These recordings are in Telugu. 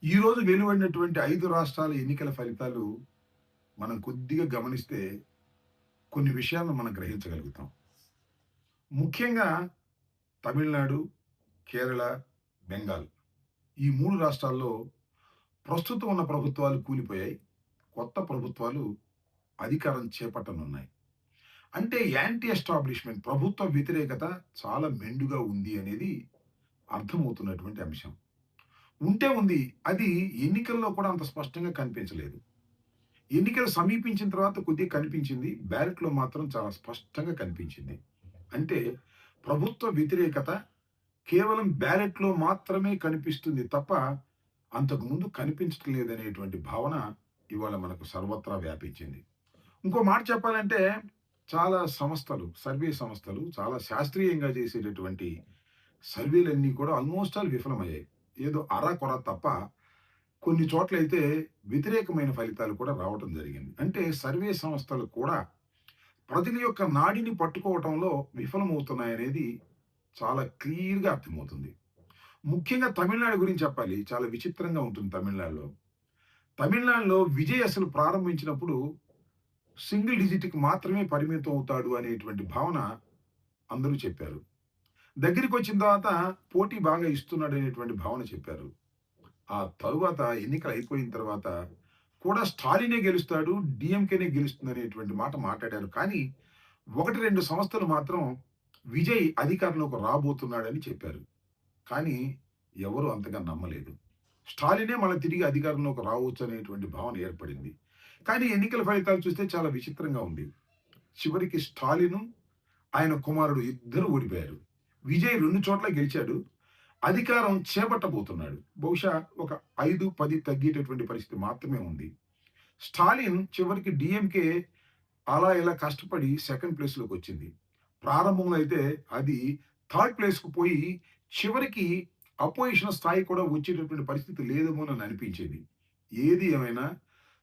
ఈరోజు వెలువడినటువంటి 5 రాష్ట్రాల ఎన్నికల ఫలితాలు మనం కొద్దిగా గమనిస్తే కొన్ని విషయాలను మనం గ్రహించగలుగుతాం. ముఖ్యంగా తమిళనాడు, కేరళ, బెంగాల్ ఈ 3 రాష్ట్రాల్లో ప్రస్తుతం ఉన్న ప్రభుత్వాలు కూలిపోయాయి. కొత్త ప్రభుత్వాలు అధికారం చేపట్టనున్నాయి. అంటే యాంటీ ఎస్టాబ్లిష్మెంట్ ప్రభుత్వ వ్యతిరేకత చాలా మెండుగా ఉంది అనేది అర్థమవుతున్నటువంటి అంశం. ఉంటే ఉంది. అది ఎన్నికల్లో కూడా అంత స్పష్టంగా కనిపించలేదు. ఎన్నికలు సమీపించిన తర్వాత కొద్దిగా కనిపించింది. బ్యాలెట్‌లో మాత్రం చాలా స్పష్టంగా కనిపించింది. అంటే ప్రభుత్వ వ్యతిరేకత కేవలం బ్యాలెట్‌లో మాత్రమే కనిపిస్తుంది తప్ప, అంతకుముందు కనిపించటం లేదనేటువంటి భావన ఇవాళ మనకు సర్వత్రా వ్యాపించింది. ఇంకో మాట చెప్పాలంటే చాలా సంస్థలు, సర్వే సంస్థలు చాలా శాస్త్రీయంగా చేసేటటువంటి సర్వేలన్నీ కూడా ఆల్‌మోస్ట్ ఆల్ విఫలమయ్యాయి. ఏదో అరా-కొరా తప్ప కొన్ని చోట్లయితే వ్యతిరేకమైన ఫలితాలు కూడా రావటం జరిగింది. అంటే సర్వే సంస్థలు కూడా ప్రజల యొక్క నాడిని పట్టుకోవటంలో విఫలమవుతున్నాయనేది చాలా క్లియర్‌గా అర్థమవుతుంది. ముఖ్యంగా తమిళనాడు గురించి చెప్పాలి. చాలా విచిత్రంగా ఉంటుంది తమిళనాడులో. తమిళనాడులో విజయ్ అసలు ప్రారంభించినప్పుడు సింగిల్ డిజిట్‌కి మాత్రమే పరిమితం అవుతాడు అనేటువంటి భావన అందరూ చెప్పారు. దగ్గరికొచ్చిన తర్వాత పోటీ బాగా ఇస్తున్నాడనేటువంటి భావన చెప్పారు. ఆ తరువాత ఎన్నికలు అయిపోయిన తర్వాత కూడా స్టాలినే గెలుస్తాడు, డీఎంకేనే గెలుస్తుందనేటువంటి మాట మాట్లాడారు. కానీ 1, 2 సంస్థలు మాత్రం విజయ్ అధికారంలోకి రాబోతున్నాడని చెప్పారు. కానీ ఎవరు అంతగా నమ్మలేదు. స్టాలినే మళ్ళా తిరిగి అధికారంలోకి రావచ్చు అనేటువంటి భావన ఏర్పడింది. కానీ ఎన్నికల ఫలితాలు చూస్తే చాలా విచిత్రంగా ఉంది. చివరికి స్టాలిను, ఆయన కుమారుడు ఇద్దరు ఓడిపోయారు. విజయ్ 2 చోట్ల గెలిచాడు. అధికారం చేపట్టబోతున్నాడు. బహుశా ఒక 5, 10 తగ్గేటటువంటి పరిస్థితి మాత్రమే ఉంది. స్టాలిన్ చివరికి డీఎంకే అలా ఇలా కష్టపడి సెకండ్ ప్లేస్‌లోకొచ్చింది. ప్రారంభంలో అయితే అది థర్డ్ ప్లేస్‌కి పోయి చివరికి అపోజిషన్ స్థాయి కూడా వచ్చేటటువంటి పరిస్థితి లేదేమోనని అనిపించేది. ఏది ఏమైనా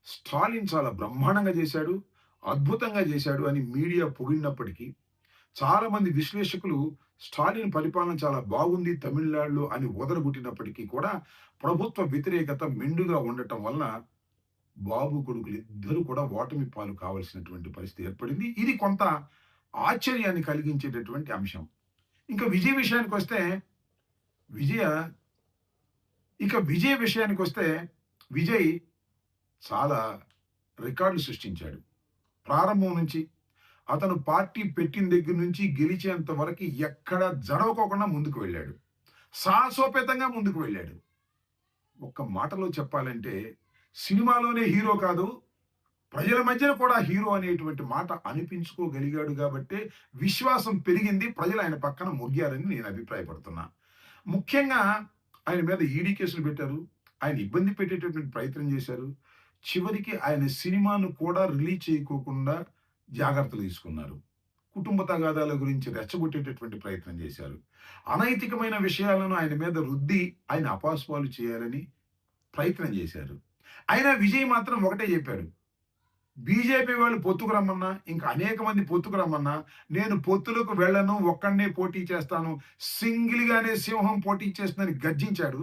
స్టాలిన్ చాలా బ్రహ్మాండంగా చేశాడు, అద్భుతంగా చేశాడు అని మీడియా పొగిడినప్పటికీ చాలామంది విశ్లేషకులు స్టాలిన్ పరిపాలన చాలా బాగుంది తమిళనాడులో అని వదరగొట్టినప్పటికీ కూడా ప్రభుత్వ వ్యతిరేకత మెండుగా ఉండటం వలన బాబు కొడుకులు ఇద్దరు కూడా ఓటమి పాలు కావాల్సినటువంటి పరిస్థితి ఏర్పడింది. ఇది కొంత ఆశ్చర్యాన్ని కలిగించేటటువంటి అంశం. ఇంకా విజయ్ విషయానికొస్తే విజయ విజయ్ విషయానికొస్తే విజయ్ చాలా రికార్డులు సృష్టించాడు. ప్రారంభం నుంచి అతను పార్టీ పెట్టిన దగ్గర నుంచి గెలిచేంత వరకు ఎక్కడ జడవకోకుండా ముందుకు వెళ్ళాడు. సాహసోపేతంగా ముందుకు వెళ్ళాడు. ఒక్క మాటలో చెప్పాలంటే సినిమాలోనే హీరో కాదు, ప్రజల మధ్యన కూడా హీరో అనేటువంటి మాట అనిపించుకోగలిగాడు గాబట్టే విశ్వాసం పెరిగింది. ప్రజలు ఆయన పక్కన మొగ్గారని నేను అభిప్రాయపడుతున్నా. ముఖ్యంగా ఆయన మీద ఈడీ కేసులు పెట్టారు. ఆయన ఇబ్బంది పెట్టేటటువంటి ప్రయత్నం చేశారు. చివరికి ఆయన సినిమాను కూడా రిలీజ్ చేయకోకుండా జాగ్రత్తలు తీసుకున్నారు. కుటుంబ తగాదాల గురించి రెచ్చగొట్టేటటువంటి ప్రయత్నం చేశారు. అనైతికమైన విషయాలను ఆయన మీద రుద్ది ఆయన అపహాస్యాలు చేయాలని ప్రయత్నం చేశారు. అయినా విజయ్ మాత్రం ఒకటే చెప్పాడు. బీజేపీ వాళ్ళు పొత్తుకు రమ్మన్నా, ఇంకా అనేక మంది పొత్తుకు రమ్మన్నా, నేను పొత్తులకు వెళ్ళను, ఒక్కడినే పోటీ చేస్తాను. సింగిల్‌గానే సింహం పోటీ చేస్తుందని గర్జించాడు.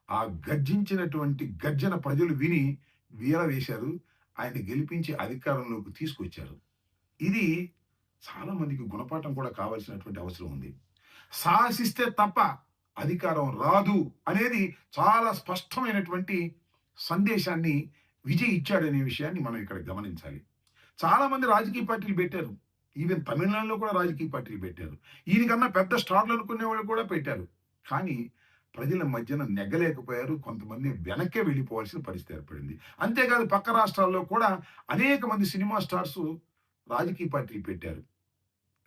ఆ గర్జించినటువంటి గర్జన ప్రజలు విని వీరవేశారు. ఆయన్ని గెలిపించి అధికారంలోకి తీసుకొచ్చారు. ఇది చాలా మందికి గుణపాఠం కూడా కావాల్సినటువంటి అవసరం ఉంది. సాహసిస్తే తప్ప అధికారం రాదు అనేది చాలా స్పష్టమైనటువంటి సందేశాన్ని విజయ్ ఇచ్చాడనే విషయాన్ని మనం ఇక్కడ గమనించాలి. చాలామంది రాజకీయ పార్టీలు పెట్టారు. ఈవెన్ తమిళనాడులో కూడా రాజకీయ పార్టీలు పెట్టారు. ఈయనకన్నా పెద్ద స్టార్లు అనుకునేవాళ్ళు కూడా పెట్టారు. కానీ ప్రజల మధ్యన నెగ్గలేకపోయారు. కొంతమంది వెనక్కే వెళ్ళిపోవాల్సిన పరిస్థితి ఏర్పడింది. అంతేకాదు పక్క రాష్ట్రాల్లో కూడా అనేక మంది సినిమా స్టార్సు రాజకీయ పార్టీలు పెట్టారు.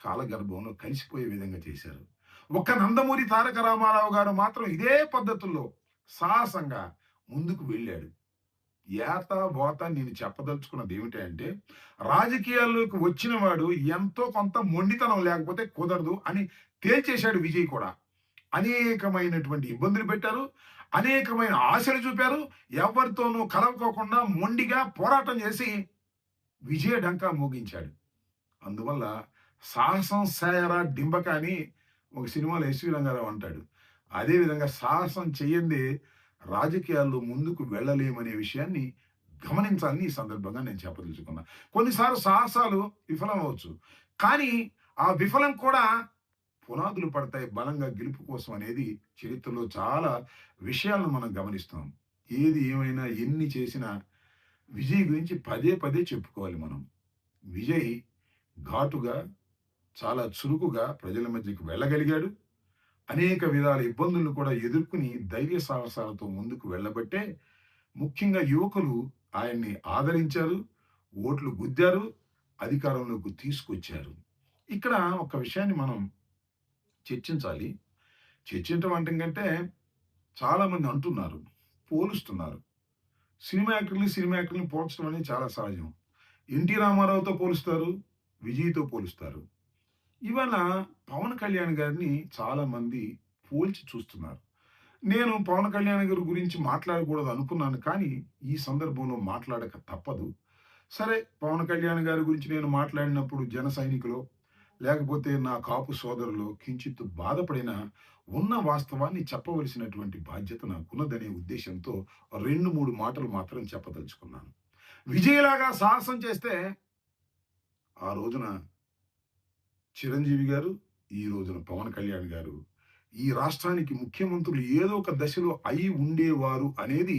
కాలగర్భంలో కలిసిపోయే విధంగా చేశారు. ఒక్క నందమూరి తారక రామారావు గారు మాత్రం ఇదే పద్ధతుల్లో సాహసంగా ముందుకు వెళ్ళాడు. ఏత బోత నేను చెప్పదలుచుకున్నది ఏమిటంటే, రాజకీయాల్లోకి వచ్చిన వాడు ఎంతో కొంత మొండితనం లేకపోతే కుదరదు అని తేల్చేశాడు విజయ్ కూడా. అనేకమైనటువంటి ఇబ్బందులు పెట్టారు. అనేకమైన ఆశలు చూపారు. ఎవరితోనూ కలవకోకుండా మొండిగా పోరాటం చేసి విజయ డంకా మోగించాడు. అందువల్ల సాహసం సేయరా డింబక అని ఒక సినిమాలో ఎస్వి రంగారావు అంటాడు. అదేవిధంగా సాహసం చెయ్యందే రాజకీయాల్లో ముందుకు వెళ్ళలేమనే విషయాన్ని గమనించాలని ఈ సందర్భంగా నేను చెప్పదలుచుకున్నా. కొన్నిసార్లు సాహసాలు విఫలమవ్వచ్చు. కానీ ఆ విఫలం కూడా పునాదులు పడతాయి బలంగా గెలుపు కోసం అనేది చరిత్రలో చాలా విషయాలను మనం గమనిస్తాం. ఏది ఏమైనా ఎన్ని చేసినా విజయ్ గురించి పదే పదే చెప్పుకోవాలి మనం. విజయ్ ఘాటుగా, చాలా చురుకుగా ప్రజల మధ్యకి వెళ్ళగలిగాడు. అనేక విధాల ఇబ్బందులను కూడా ఎదుర్కొని ధైర్య సాహసాలతో ముందుకు వెళ్ళబట్టే ముఖ్యంగా యువకులు ఆయన్ని ఆదరించారు, ఓట్లు గుద్దారు, అధికారంలోకి తీసుకొచ్చారు. ఇక్కడ ఒక విషయాన్ని మనం చర్చించాలి. చర్చించడం అంటే కంటే చాలామంది అంటున్నారు, పోలుస్తున్నారు. సినిమా యాక్టర్‌లని పోల్చడం అనేది చాలా సహజం. 'ఎన్టీ రామారావుతో' పోలుస్తారు, 'విజయ్‌తో' పోలుస్తారు. ఇవాళ 'పవన్ కళ్యాణ్' గారిని చాలామంది పోల్చి చూస్తున్నారు. నేను 'పవన్ కళ్యాణ్' గారి గురించి మాట్లాడకూడదు అనుకున్నాను. కానీ, ఈ సందర్భంలో మాట్లాడక తప్పదు. సరే 'పవన్ కళ్యాణ్' గారి గురించి నేను మాట్లాడినప్పుడు జన సైనికులో, లేకపోతే నా కాపు సోదరులో కించిత్తు బాధపడినా, ఉన్న వాస్తవాన్ని చెప్పవలసినటువంటి బాధ్యత నాకున్నదనే ఉద్దేశ్యంతో 2, 3 మాటలు మాత్రం చెప్పదలుచుకున్నాను. విజయ్‌లాగా సాహసం చేస్తే, ఆ రోజున చిరంజీవి గారు, ఈ రోజున పవన్ కళ్యాణ్ గారు, ఈ రాష్ట్రానికి ముఖ్యమంత్రులు ఏదో ఒక దశలో అయి ఉండేవారు అనేది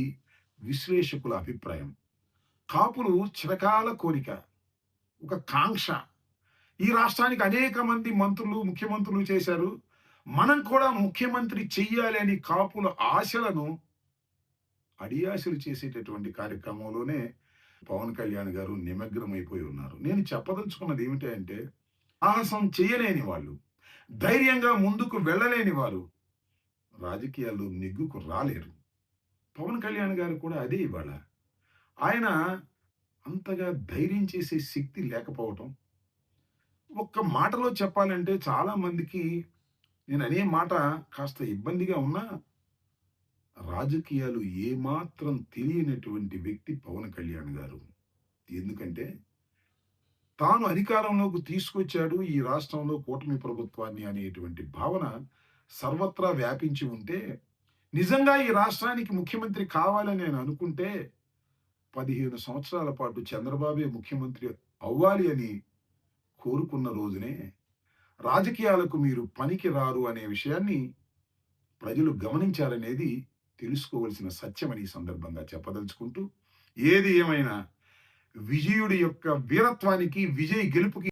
విశ్లేషకుల అభిప్రాయం. కాపులు చిరకాల కోరిక, ఒక కాంక్ష. ఈ రాష్ట్రానికి అనేక మంది మంత్రులు, ముఖ్యమంత్రులు చేశారు. మనం కూడా ముఖ్యమంత్రి చెయ్యాలి అని కాపుల ఆశలను అడియాసలు చేసేటటువంటి కార్యక్రమంలోనే పవన్ కళ్యాణ్ గారు నిమగ్నమైపోయి ఉన్నారు. నేను చెప్పదలుచుకున్నది ఏమిటి అంటే, సాహసం చేయలేని వాళ్ళు, ధైర్యంగా ముందుకు వెళ్ళలేని వారు రాజకీయాల్లో నెగ్గుకు రాలేరు. పవన్ కళ్యాణ్ గారు కూడా అదే ఇవాళ. ఆయన అంతగా ధైర్యం చేసే శక్తి లేకపోవటం. ఒక్క మాటలో చెప్పాలంటే చాలా మందికి నేననే మాట కాస్త ఇబ్బందిగా ఉన్నా, రాజకీయాలు ఏమాత్రం తెలియనటువంటి వ్యక్తి పవన్ కళ్యాణ్ గారు. ఎందుకంటే తాను అధికారంలోకి తీసుకొచ్చాడు ఈ రాష్ట్రంలో కూటమి ప్రభుత్వాన్ని అనేటువంటి భావన సర్వత్రా వ్యాపించి ఉంటే, నిజంగా ఈ రాష్ట్రానికి ముఖ్యమంత్రి కావాలని నేను అనుకుంటే 15 సంవత్సరాల పాటు చంద్రబాబే ముఖ్యమంత్రి అవ్వాలి అని కోరుకున్న రోజునే రాజకీయాలకు మీరు పనికి రారు అనే విషయాన్ని ప్రజలు గమనించారనేది తెలుసుకోవలసిన సత్యమని ఈ సందర్భంగా చెప్పదలుచుకుంటూ, ఏది ఏమైనా విజయుడి యొక్క వీరత్వానికి, విజయ్ గెలుపుకి